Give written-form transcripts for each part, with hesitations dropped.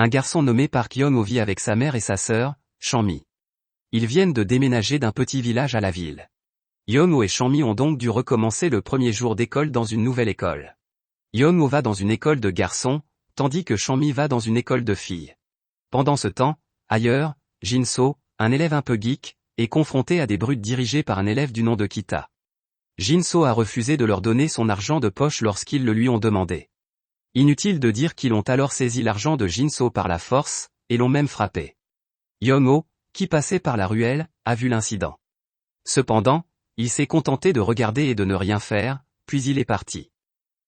Un garçon nommé Park Young-ho vit avec sa mère et sa sœur, Chanmi. Ils viennent de déménager d'un petit village à la ville. Young-ho et Chanmi ont donc dû recommencer le premier jour d'école dans une nouvelle école. Young-ho va dans une école de garçons, tandis que Chanmi va dans une école de filles. Pendant ce temps, ailleurs, Jin-so, un élève un peu geek, est confronté à des brutes dirigées par un élève du nom de Kita. Jin-so a refusé de leur donner son argent de poche lorsqu'ils le lui ont demandé. Inutile de dire qu'ils ont alors saisi l'argent de Jin-so par la force, et l'ont même frappé. Young-ho, qui passait par la ruelle, a vu l'incident. Cependant, il s'est contenté de regarder et de ne rien faire, puis il est parti.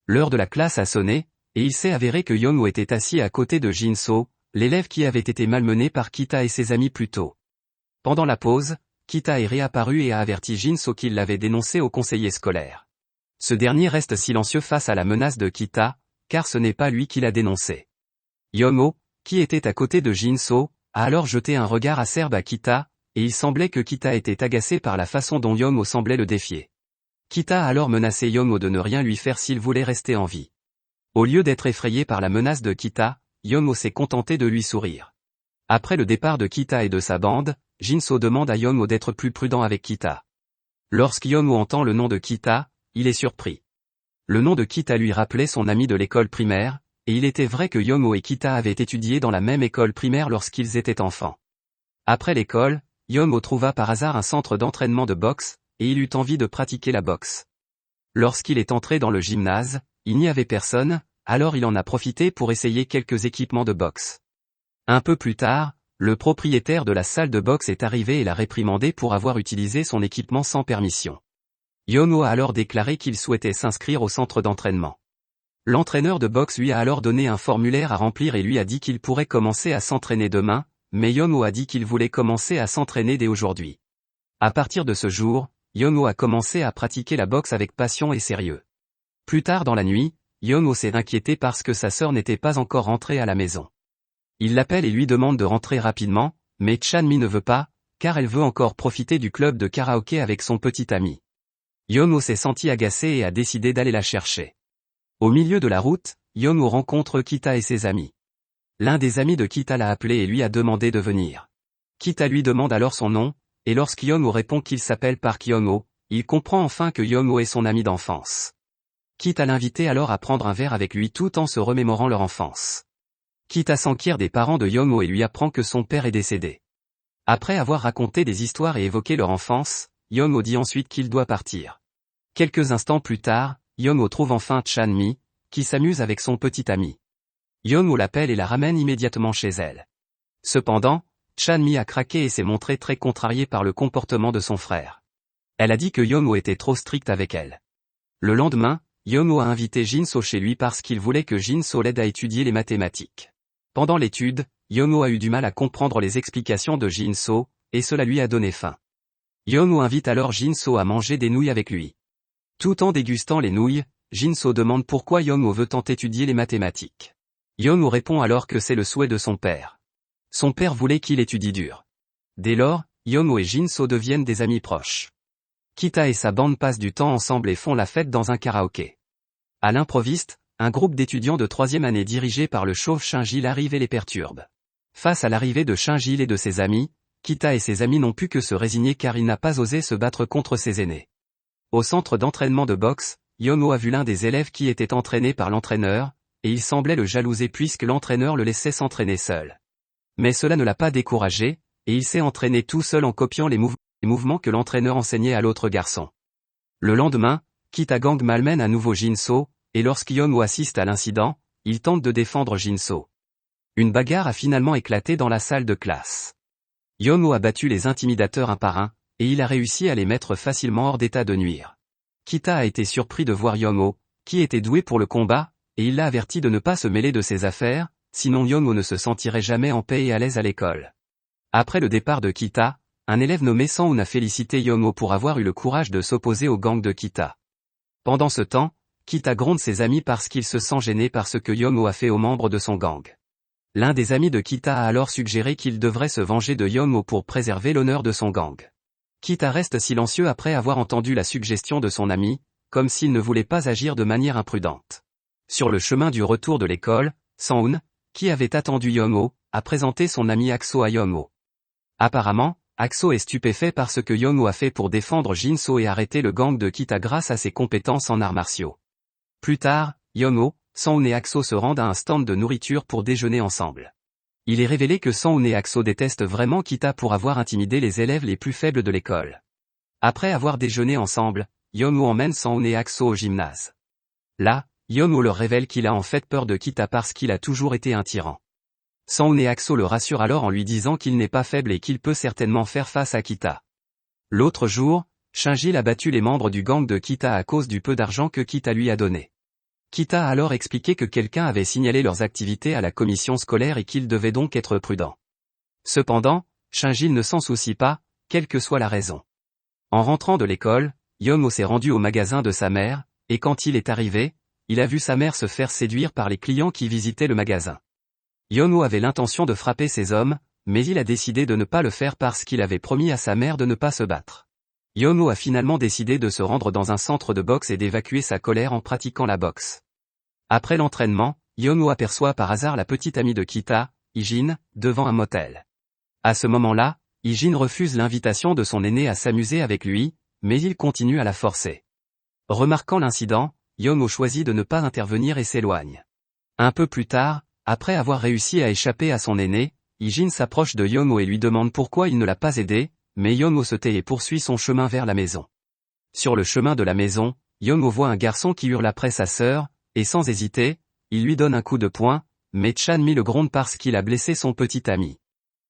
L'heure de la classe a sonné, et il s'est avéré que Young-ho était assis à côté de Jin-so, l'élève qui avait été malmené par Kita et ses amis plus tôt. Pendant la pause, Kita est réapparu et a averti Jin-so qu'il l'avait dénoncé au conseiller scolaire. Ce dernier reste silencieux face à la menace de Kita, car ce n'est pas lui qui l'a dénoncé. Young-ho, qui était à côté de Jin-so, a alors jeté un regard acerbe à Kita, et il semblait que Kita était agacé par la façon dont Young-ho semblait le défier. Kita a alors menacé Young-ho de ne rien lui faire s'il voulait rester en vie. Au lieu d'être effrayé par la menace de Kita, Young-ho s'est contenté de lui sourire. Après le départ de Kita et de sa bande, Jin-so demande à Young-ho d'être plus prudent avec Kita. Lorsque Young-ho entend le nom de Kita, il est surpris. Le nom de Kita lui rappelait son ami de l'école primaire, et il était vrai que Young-ho et Kita avaient étudié dans la même école primaire lorsqu'ils étaient enfants. Après l'école, Young-ho trouva par hasard un centre d'entraînement de boxe, et il eut envie de pratiquer la boxe. Lorsqu'il est entré dans le gymnase, il n'y avait personne, alors il en a profité pour essayer quelques équipements de boxe. Un peu plus tard, le propriétaire de la salle de boxe est arrivé et l'a réprimandé pour avoir utilisé son équipement sans permission. Young-ho a alors déclaré qu'il souhaitait s'inscrire au centre d'entraînement. L'entraîneur de boxe lui a alors donné un formulaire à remplir et lui a dit qu'il pourrait commencer à s'entraîner demain, mais Young-ho a dit qu'il voulait commencer à s'entraîner dès aujourd'hui. À partir de ce jour, Young-ho a commencé à pratiquer la boxe avec passion et sérieux. Plus tard dans la nuit, Young-ho s'est inquiété parce que sa sœur n'était pas encore rentrée à la maison. Il l'appelle et lui demande de rentrer rapidement, mais Chanmi ne veut pas, car elle veut encore profiter du club de karaoké avec son petit ami. Young-ho s'est senti agacé et a décidé d'aller la chercher. Au milieu de la route, Young-ho rencontre Kita et ses amis. L'un des amis de Kita l'a appelé et lui a demandé de venir. Kita lui demande alors son nom, et lorsque Young-ho répond qu'il s'appelle Park Young-ho, il comprend enfin que Young-ho est son ami d'enfance. Kita l'invité alors à prendre un verre avec lui tout en se remémorant leur enfance. Kita s'enquiert des parents de Young-ho et lui apprend que son père est décédé. Après avoir raconté des histoires et évoqué leur enfance, Young-ho dit ensuite qu'il doit partir. Quelques instants plus tard, Young-ho trouve enfin Chanmi, qui s'amuse avec son petit ami. Young-ho l'appelle et la ramène immédiatement chez elle. Cependant, Chanmi a craqué et s'est montrée très contrariée par le comportement de son frère. Elle a dit que Young-ho était trop strict avec elle. Le lendemain, Young-ho a invité Jin-so chez lui parce qu'il voulait que Jin-so l'aide à étudier les mathématiques. Pendant l'étude, Young-ho a eu du mal à comprendre les explications de Jin-so, et cela lui a donné faim. Young-ho invite alors Jin-so à manger des nouilles avec lui. Tout en dégustant les nouilles, Jin-so demande pourquoi Young-ho veut tant étudier les mathématiques. Young-ho répond alors que c'est le souhait de son père. Son père voulait qu'il étudie dur. Dès lors, Young-ho et Jin-so deviennent des amis proches. Kita et sa bande passent du temps ensemble et font la fête dans un karaoké. À l'improviste, un groupe d'étudiants de 3e année dirigé par le chauve Shinjil arrive et les perturbe. Face à l'arrivée de Shinjil et de ses amis, Kita et ses amis n'ont pu que se résigner car il n'a pas osé se battre contre ses aînés. Au centre d'entraînement de boxe, Young-ho a vu l'un des élèves qui était entraîné par l'entraîneur, et il semblait le jalouser puisque l'entraîneur le laissait s'entraîner seul. Mais cela ne l'a pas découragé, et il s'est entraîné tout seul en copiant les mouvements que l'entraîneur enseignait à l'autre garçon. Le lendemain, Kita Gang malmène à nouveau Jin-so, et lorsque Young-ho assiste à l'incident, il tente de défendre Jin-so. Une bagarre a finalement éclaté dans la salle de classe. Young-ho a battu les intimidateurs un par un, et il a réussi à les mettre facilement hors d'état de nuire. Kita a été surpris de voir Young-ho, qui était doué pour le combat, et il l'a averti de ne pas se mêler de ses affaires, sinon Young-ho ne se sentirait jamais en paix et à l'aise à l'école. Après le départ de Kita, un élève nommé Sang-hoon a félicité Young-ho pour avoir eu le courage de s'opposer au gang de Kita. Pendant ce temps, Kita gronde ses amis parce qu'il se sent gêné par ce que Young-ho a fait aux membres de son gang. L'un des amis de Kita a alors suggéré qu'il devrait se venger de Young-ho pour préserver l'honneur de son gang. Kita reste silencieux après avoir entendu la suggestion de son ami, comme s'il ne voulait pas agir de manière imprudente. Sur le chemin du retour de l'école, Sang-hoon, qui avait attendu Young-oh, a présenté son ami Akso à Young-oh. Apparemment, Akso est stupéfait par ce que Young-oh a fait pour défendre Jin-so et arrêter le gang de Kita grâce à ses compétences en arts martiaux. Plus tard, Young-oh, Sang-hoon et Akso se rendent à un stand de nourriture pour déjeuner ensemble. Il est révélé que Sang-hoon et Akso détestent vraiment Kita pour avoir intimidé les élèves les plus faibles de l'école. Après avoir déjeuné ensemble, Young-oh emmène Sang-hoon et Akso au gymnase. Là, Young-oh leur révèle qu'il a en fait peur de Kita parce qu'il a toujours été un tyran. Sang-hoon et Akso le rassurent alors en lui disant qu'il n'est pas faible et qu'il peut certainement faire face à Kita. L'autre jour, Shinjil a battu les membres du gang de Kita à cause du peu d'argent que Kita lui a donné. Kita a alors expliqué que quelqu'un avait signalé leurs activités à la commission scolaire et qu'il devait donc être prudent. Cependant, Shinjil ne s'en soucie pas, quelle que soit la raison. En rentrant de l'école, Young-oh s'est rendu au magasin de sa mère, et quand il est arrivé, il a vu sa mère se faire séduire par les clients qui visitaient le magasin. Young-oh avait l'intention de frapper ces hommes, mais il a décidé de ne pas le faire parce qu'il avait promis à sa mère de ne pas se battre. Young-oh a finalement décidé de se rendre dans un centre de boxe et d'évacuer sa colère en pratiquant la boxe. Après l'entraînement, Young-oh aperçoit par hasard la petite amie de Kita, Hee-jin, devant un motel. À ce moment-là, Hee-jin refuse l'invitation de son aîné à s'amuser avec lui, mais il continue à la forcer. Remarquant l'incident, Young-oh choisit de ne pas intervenir et s'éloigne. Un peu plus tard, après avoir réussi à échapper à son aîné, Hee-jin s'approche de Young-oh et lui demande pourquoi il ne l'a pas aidé, mais Young-oh se tait et poursuit son chemin vers la maison. Sur le chemin de la maison, Young-oh voit un garçon qui hurle après sa sœur, et sans hésiter, il lui donne un coup de poing, mais Chan-mi le gronde parce qu'il a blessé son petit ami.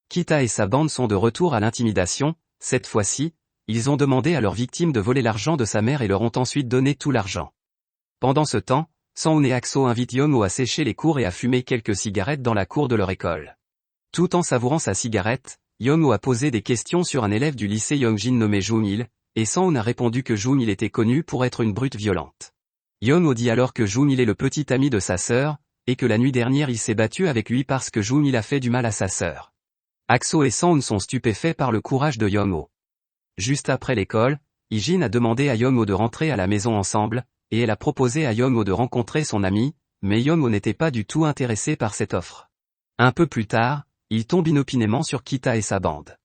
Kita et sa bande sont de retour à l'intimidation, cette fois-ci, ils ont demandé à leur victime de voler l'argent de sa mère et leur ont ensuite donné tout l'argent. Pendant ce temps, Sang-hoon et Akso invitent Young-oh à sécher les cours et à fumer quelques cigarettes dans la cour de leur école. Tout en savourant sa cigarette, Young-oh a posé des questions sur un élève du lycée Yongjin nommé Joon-il, et Sang-hoon a répondu que Joon-il était connu pour être une brute violente. Young-oh dit alors que Joon-il est le petit ami de sa sœur, et que la nuit dernière il s'est battu avec lui parce que Joon-il a fait du mal à sa sœur. Akso et Sang-hoon sont stupéfaits par le courage de Young-oh. Juste après l'école, Hee-jin a demandé à Young-oh de rentrer à la maison ensemble, et elle a proposé à Young-oh de rencontrer son ami, mais Young-oh n'était pas du tout intéressé par cette offre. Un peu plus tard, il tombe inopinément sur Kita et sa bande.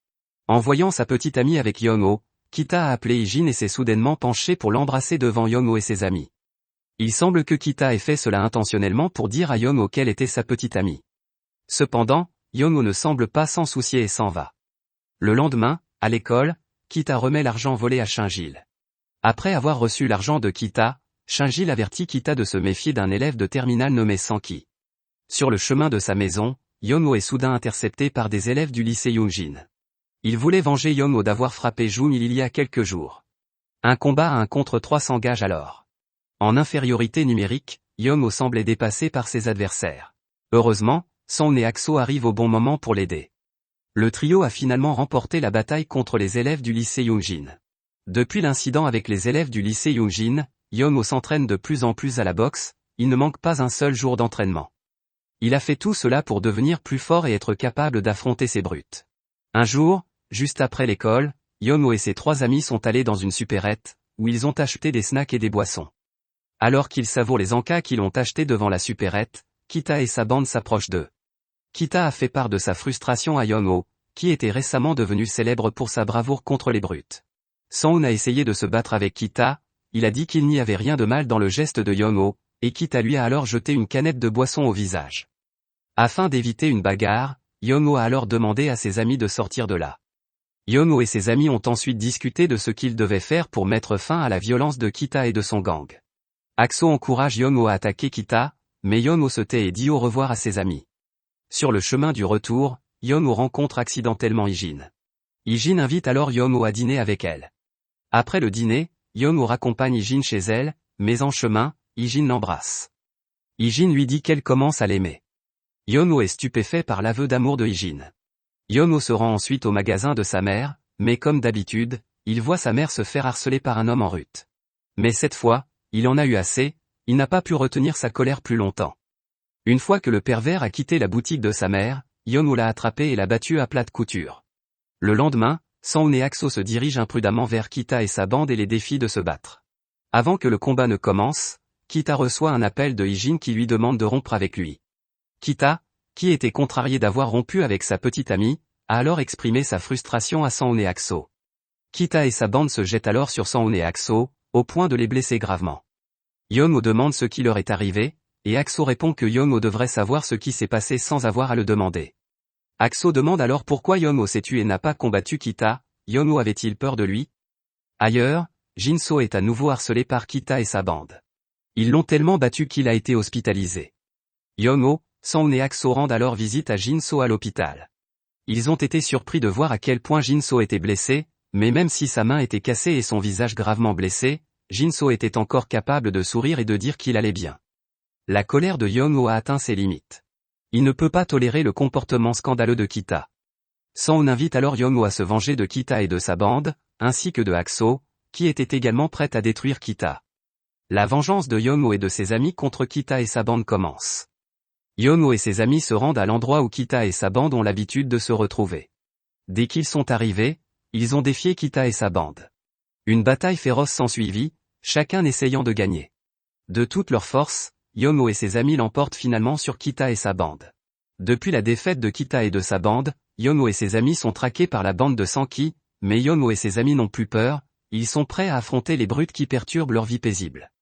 En voyant sa petite amie avec Young-oh, Kita a appelé Hee-jin et s'est soudainement penché pour l'embrasser devant Young-oh et ses amis. Il semble que Kita ait fait cela intentionnellement pour dire à Young-oh quelle était sa petite amie. Cependant, Young-oh ne semble pas s'en soucier et s'en va. Le lendemain, à l'école, Kita remet l'argent volé à Shinjil. Après avoir reçu l'argent de Kita, Shinjil avertit Kita de se méfier d'un élève de terminale nommé Sanki. Sur le chemin de sa maison, Young-oh est soudain intercepté par des élèves du lycée Yongjin. Ils voulaient venger Young-oh d'avoir frappé Joon-il il y a quelques jours. Un combat à 1 contre 3 s'engage alors. En infériorité numérique, Young-oh semblait dépassé par ses adversaires. Heureusement, Sang-hoon et Akso arrivent au bon moment pour l'aider. Le trio a finalement remporté la bataille contre les élèves du lycée Yongjin. Depuis l'incident avec les élèves du lycée Yongjin, Young-oh s'entraîne de plus en plus à la boxe, il ne manque pas un seul jour d'entraînement. Il a fait tout cela pour devenir plus fort et être capable d'affronter ces brutes. Un jour, juste après l'école, Young-oh et ses 3 amis sont allés dans une supérette, où ils ont acheté des snacks et des boissons. Alors qu'ils savourent les encas qu'ils ont achetés devant la supérette, Kita et sa bande s'approchent d'eux. Kita a fait part de sa frustration à Young-oh, qui était récemment devenu célèbre pour sa bravoure contre les brutes. Sang-hoon a essayé de se battre avec Kita, il a dit qu'il n'y avait rien de mal dans le geste de Young-oh, et Kita lui a alors jeté une canette de boisson au visage. Afin d'éviter une bagarre, Young-oh a alors demandé à ses amis de sortir de là. Young-oh et ses amis ont ensuite discuté de ce qu'ils devaient faire pour mettre fin à la violence de Kita et de son gang. Akso encourage Young-oh à attaquer Kita, mais Young-oh se tait et dit au revoir à ses amis. Sur le chemin du retour, Young-oh rencontre accidentellement Hee-jin. Hee-jin invite alors Young-oh à dîner avec elle. Après le dîner, Young-oh raccompagne Hee-jin chez elle, mais en chemin, Hee-jin l'embrasse. Hee-jin lui dit qu'elle commence à l'aimer. Young-oh est stupéfait par l'aveu d'amour de Hee-jin. Young-oh se rend ensuite au magasin de sa mère, mais comme d'habitude, il voit sa mère se faire harceler par un homme en rut. Mais cette fois, il en a eu assez, il n'a pas pu retenir sa colère plus longtemps. Une fois que le pervers a quitté la boutique de sa mère, Young-oh l'a attrapé et l'a battu à plate couture. Le lendemain, Sang-hoon et Akso se dirigent imprudemment vers Kita et sa bande et les défient de se battre. Avant que le combat ne commence, Kita reçoit un appel de Hee-jin qui lui demande de rompre avec lui. Kita, qui était contrarié d'avoir rompu avec sa petite amie, a alors exprimé sa frustration à Sanhon et Akso. Kita et sa bande se jettent alors sur Sanhon et Akso, au point de les blesser gravement. Yeonwoo demande ce qui leur est arrivé, et Akso répond que Yeonwoo devrait savoir ce qui s'est passé sans avoir à le demander. Akso demande alors pourquoi Yeonwoo s'est tué et n'a pas combattu Kita, Yeonwoo avait-il peur de lui? Ailleurs, Jinso est à nouveau harcelé par Kita et sa bande. Ils l'ont tellement battu qu'il a été hospitalisé. Yeonwoo, Sanhon et Akso rendent alors visite à Jinso à l'hôpital. Ils ont été surpris de voir à quel point Jinso était blessé, mais même si sa main était cassée et son visage gravement blessé, Jinso était encore capable de sourire et de dire qu'il allait bien. La colère de Yeonwoo a atteint ses limites. Il ne peut pas tolérer le comportement scandaleux de Kita. Sanhon invite alors Yeonwoo à se venger de Kita et de sa bande, ainsi que de Akso, qui était également prête à détruire Kita. La vengeance de Yeonwoo et de ses amis contre Kita et sa bande commence. Yeonwoo et ses amis se rendent à l'endroit où Kita et sa bande ont l'habitude de se retrouver. Dès qu'ils sont arrivés, ils ont défié Kita et sa bande. Une bataille féroce s'ensuivit, chacun essayant de gagner. De toute leur force, Yeonwoo et ses amis l'emportent finalement sur Kita et sa bande. Depuis la défaite de Kita et de sa bande, Yeonwoo et ses amis sont traqués par la bande de Sanki, mais Yeonwoo et ses amis n'ont plus peur, ils sont prêts à affronter les brutes qui perturbent leur vie paisible.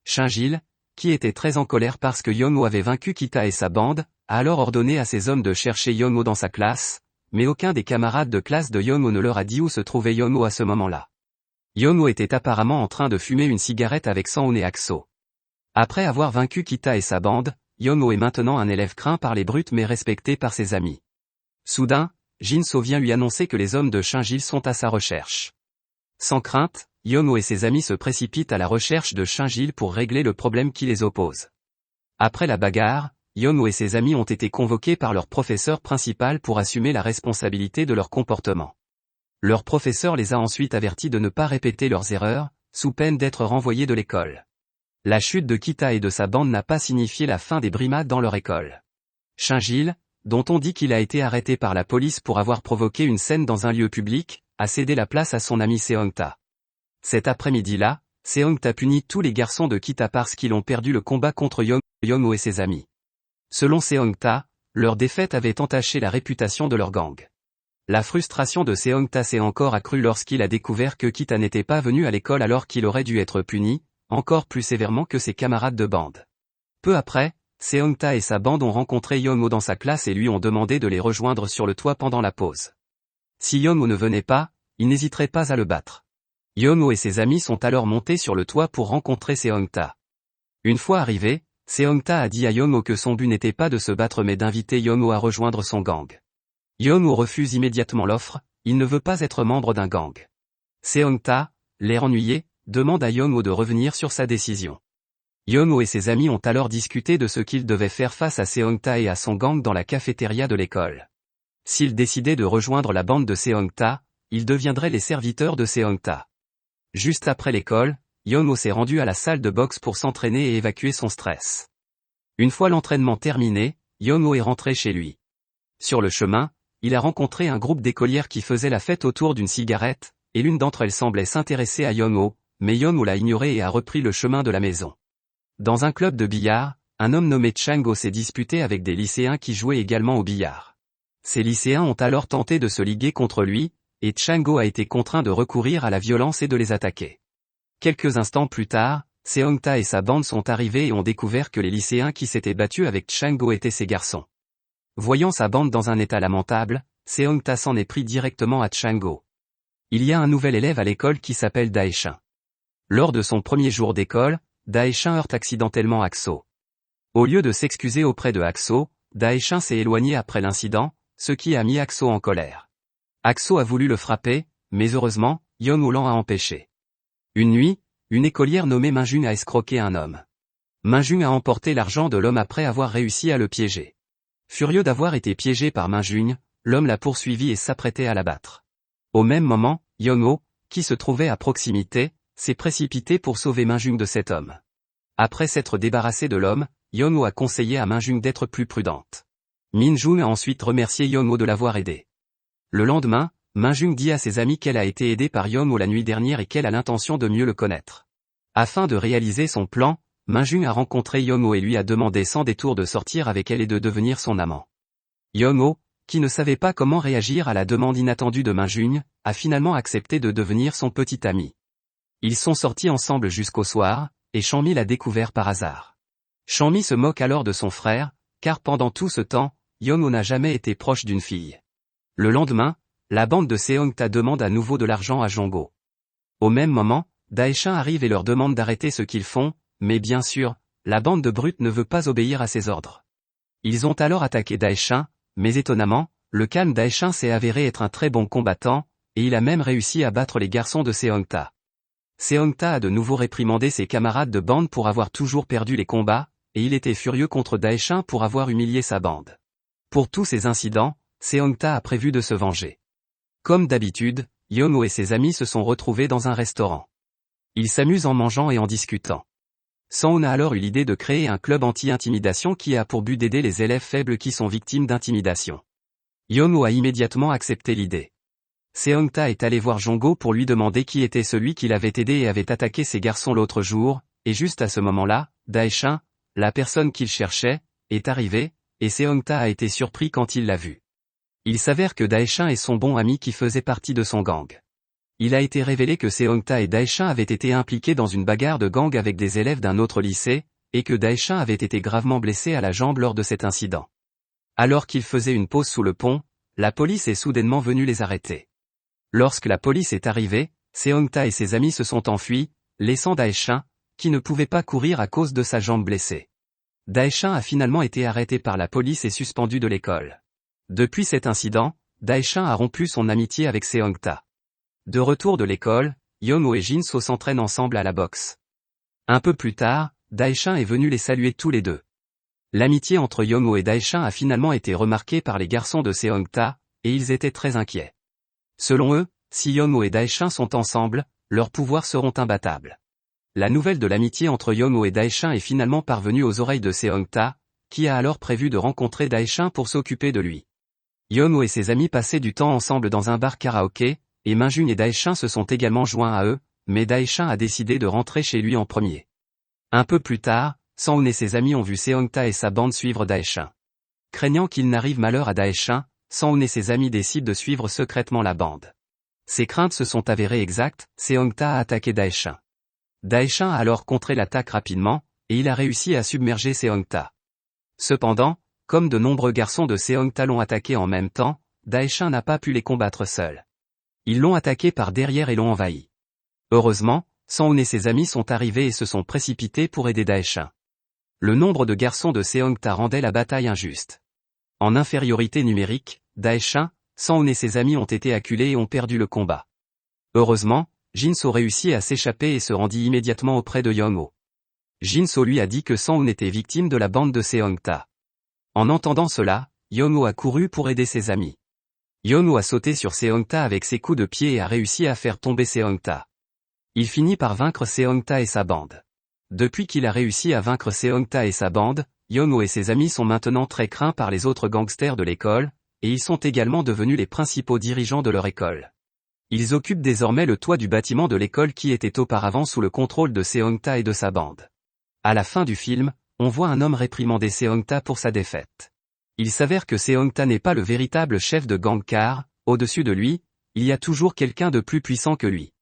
Shinjil, qui était très en colère parce que Yeonwoo avait vaincu Kita et sa bande, a alors ordonné à ses hommes de chercher Yeonwoo dans sa classe, mais aucun des camarades de classe de Yeonwoo ne leur a dit où se trouvait Yeonwoo à ce moment-là. Yeonwoo était apparemment en train de fumer une cigarette avec Sanhon et Akso. Après avoir vaincu Kita et sa bande, Yeonwoo est maintenant un élève craint par les brutes mais respecté par ses amis. Soudain, Jinso vient lui annoncer que les hommes de Shinjil sont à sa recherche. Sans crainte, Yeonwoo et ses amis se précipitent à la recherche de Shinjil pour régler le problème qui les oppose. Après la bagarre, Yeonwoo et ses amis ont été convoqués par leur professeur principal pour assumer la responsabilité de leur comportement. Leur professeur les a ensuite avertis de ne pas répéter leurs erreurs, sous peine d'être renvoyés de l'école. La chute de Kita et de sa bande n'a pas signifié la fin des brimades dans leur école. Shinjil, dont on dit qu'il a été arrêté par la police pour avoir provoqué une scène dans un lieu public, a cédé la place à son ami Seongta. Cet après-midi-là, Seongta punit tous les garçons de Kita parce qu'ils ont perdu le combat contre Yeonwoo et ses amis. Selon Seongta, leur défaite avait entaché la réputation de leur gang. La frustration de Seongta s'est encore accrue lorsqu'il a découvert que Kita n'était pas venu à l'école alors qu'il aurait dû être puni, encore plus sévèrement que ses camarades de bande. Peu après, Seongta et sa bande ont rencontré Yeonwoo dans sa classe et lui ont demandé de les rejoindre sur le toit pendant la pause. Si Yeonwoo ne venait pas, il n'hésiterait pas à le battre. Yeonwoo et ses amis sont alors montés sur le toit pour rencontrer Seongta. Une fois arrivé, Seongta a dit à Yeonwoo que son but n'était pas de se battre mais d'inviter Yeonwoo à rejoindre son gang. Yeonwoo refuse immédiatement l'offre, il ne veut pas être membre d'un gang. Seongta, l'air ennuyé, demande à Yeonwoo de revenir sur sa décision. Yeonwoo et ses amis ont alors discuté de ce qu'ils devaient faire face à Seongta et à son gang dans la cafétéria de l'école. S'ils décidaient de rejoindre la bande de Seongta, ils deviendraient les serviteurs de Seongta. Juste après l'école, Yeonwoo s'est rendu à la salle de boxe pour s'entraîner et évacuer son stress. Une fois l'entraînement terminé, Yeonwoo est rentré chez lui. Sur le chemin, il a rencontré un groupe d'écolières qui faisaient la fête autour d'une cigarette, et l'une d'entre elles semblait s'intéresser à Yeonwoo, mais Yeonwoo l'a ignoré et a repris le chemin de la maison. Dans un club de billard, un homme nommé Chango s'est disputé avec des lycéens qui jouaient également au billard. Ces lycéens ont alors tenté de se liguer contre lui, et Chango a été contraint de recourir à la violence et de les attaquer. Quelques instants plus tard, Seongta et sa bande sont arrivés et ont découvert que les lycéens qui s'étaient battus avec Chango étaient ses garçons. Voyant sa bande dans un état lamentable, Seongta s'en est pris directement à Chango. Il y a un nouvel élève à l'école qui s'appelle Daeshin. Lors de son premier jour d'école, Daeshin heurte accidentellement Akso. Au lieu de s'excuser auprès de Akso, Daeshin s'est éloigné après l'incident, ce qui a mis Akso en colère. Akso a voulu le frapper, mais heureusement, Yeonwoo l'en a empêché. Une nuit, une écolière nommée Minjung a escroqué un homme. Minjung a emporté l'argent de l'homme après avoir réussi à le piéger. Furieux d'avoir été piégé par Minjung, l'homme l'a poursuivi et s'apprêtait à l'abattre. Au même moment, Yeonwoo, qui se trouvait à proximité, s'est précipité pour sauver Minjung de cet homme. Après s'être débarrassé de l'homme, Yeonwoo a conseillé à Minjung d'être plus prudente. Minjung a ensuite remercié Yeonwoo de l'avoir aidé. Le lendemain, Minjung dit à ses amis qu'elle a été aidée par Yeonwoo la nuit dernière et qu'elle a l'intention de mieux le connaître. Afin de réaliser son plan, Minjung a rencontré Yeonwoo et lui a demandé sans détour de sortir avec elle et de devenir son amant. Young-ho, qui ne savait pas comment réagir à la demande inattendue de Min-jung, a finalement accepté de devenir son petit ami. Ils sont sortis ensemble jusqu'au soir, et Chanmi l'a découvert par hasard. Chanmi se moque alors de son frère, car pendant tout ce temps, Young-ho n'a jamais été proche d'une fille. Le lendemain, la bande de Seongta demande à nouveau de l'argent à Jong-ho. Au même moment, Daeshin arrive et leur demande d'arrêter ce qu'ils font, mais bien sûr, la bande de brutes ne veut pas obéir à ses ordres. Ils ont alors attaqué Daeshin, mais étonnamment, le calme Daeshin s'est avéré être un très bon combattant, et il a même réussi à battre les garçons de Seongta. Seongta a de nouveau réprimandé ses camarades de bande pour avoir toujours perdu les combats, et il était furieux contre Daeshin pour avoir humilié sa bande. Pour tous ces incidents, Seongta a prévu de se venger. Comme d'habitude, Young-ho et ses amis se sont retrouvés dans un restaurant. Ils s'amusent en mangeant et en discutant. Sang-hoon a alors eu l'idée de créer un club anti-intimidation qui a pour but d'aider les élèves faibles qui sont victimes d'intimidation. Young-ho a immédiatement accepté l'idée. Seongta est allé voir Jong-ho pour lui demander qui était celui qui l'avait aidé et avait attaqué ses garçons l'autre jour, et juste à ce moment-là, Daeshin, la personne qu'il cherchait, est arrivé, et Seongta a été surpris quand il l'a vu. Il s'avère que Daeshin est son bon ami qui faisait partie de son gang. Il a été révélé que Seongta et Daeshin avaient été impliqués dans une bagarre de gang avec des élèves d'un autre lycée, et que Daeshin avait été gravement blessé à la jambe lors de cet incident. Alors qu'ils faisaient une pause sous le pont, la police est soudainement venue les arrêter. Lorsque la police est arrivée, Seongta et ses amis se sont enfuis, laissant Daeshin, qui ne pouvait pas courir à cause de sa jambe blessée. Daeshin a finalement été arrêté par la police et suspendu de l'école. Depuis cet incident, Daeshin a rompu son amitié avec Seongta. De retour de l'école, Young-ho et Jin-so s'entraînent ensemble à la boxe. Un peu plus tard, Daeshin est venu les saluer tous les deux. L'amitié entre Young-ho et Daeshin a finalement été remarquée par les garçons de Seongta, et ils étaient très inquiets. Selon eux, si Young-ho et Daeshin sont ensemble, leurs pouvoirs seront imbattables. La nouvelle de l'amitié entre Young-ho et Daeshin est finalement parvenue aux oreilles de Seongta, qui a alors prévu de rencontrer Daeshin pour s'occuper de lui. Young-ho et ses amis passaient du temps ensemble dans un bar karaoké, et Min-jung et Daeshin se sont également joints à eux, mais Daeshin a décidé de rentrer chez lui en premier. Un peu plus tard, Sang-hoon et ses amis ont vu Seongta et sa bande suivre Daeshin. Craignant qu'il n'arrive malheur à Daeshin, Sang-hoon et ses amis décident de suivre secrètement la bande. Ces craintes se sont avérées exactes, Seongta a attaqué Daeshin. Daeshin a alors contré l'attaque rapidement, et il a réussi à submerger Seongta. Cependant, comme de nombreux garçons de Seongta l'ont attaqué en même temps, Daeshin n'a pas pu les combattre seul. Ils l'ont attaqué par derrière et l'ont envahi. Heureusement, Sang-hoon et ses amis sont arrivés et se sont précipités pour aider Daeshin. Le nombre de garçons de Seongta rendait la bataille injuste. En infériorité numérique, Daeshin, Sang-hoon et ses amis ont été acculés et ont perdu le combat. Heureusement, Jin-so réussit à s'échapper et se rendit immédiatement auprès de Young-ho. Jin-so lui a dit que Sang-hoon était victime de la bande de Seongta. En entendant cela, Young-ho a couru pour aider ses amis. Young-ho a sauté sur Seongta avec ses coups de pied et a réussi à faire tomber Seongta. Il finit par vaincre Seongta et sa bande. Depuis qu'il a réussi à vaincre Seongta et sa bande, Young-ho et ses amis sont maintenant très craints par les autres gangsters de l'école, et ils sont également devenus les principaux dirigeants de leur école. Ils occupent désormais le toit du bâtiment de l'école qui était auparavant sous le contrôle de Seongta et de sa bande. À la fin du film, on voit un homme réprimander Seongta pour sa défaite. Il s'avère que Seongta n'est pas le véritable chef de gang car, au-dessus de lui, il y a toujours quelqu'un de plus puissant que lui.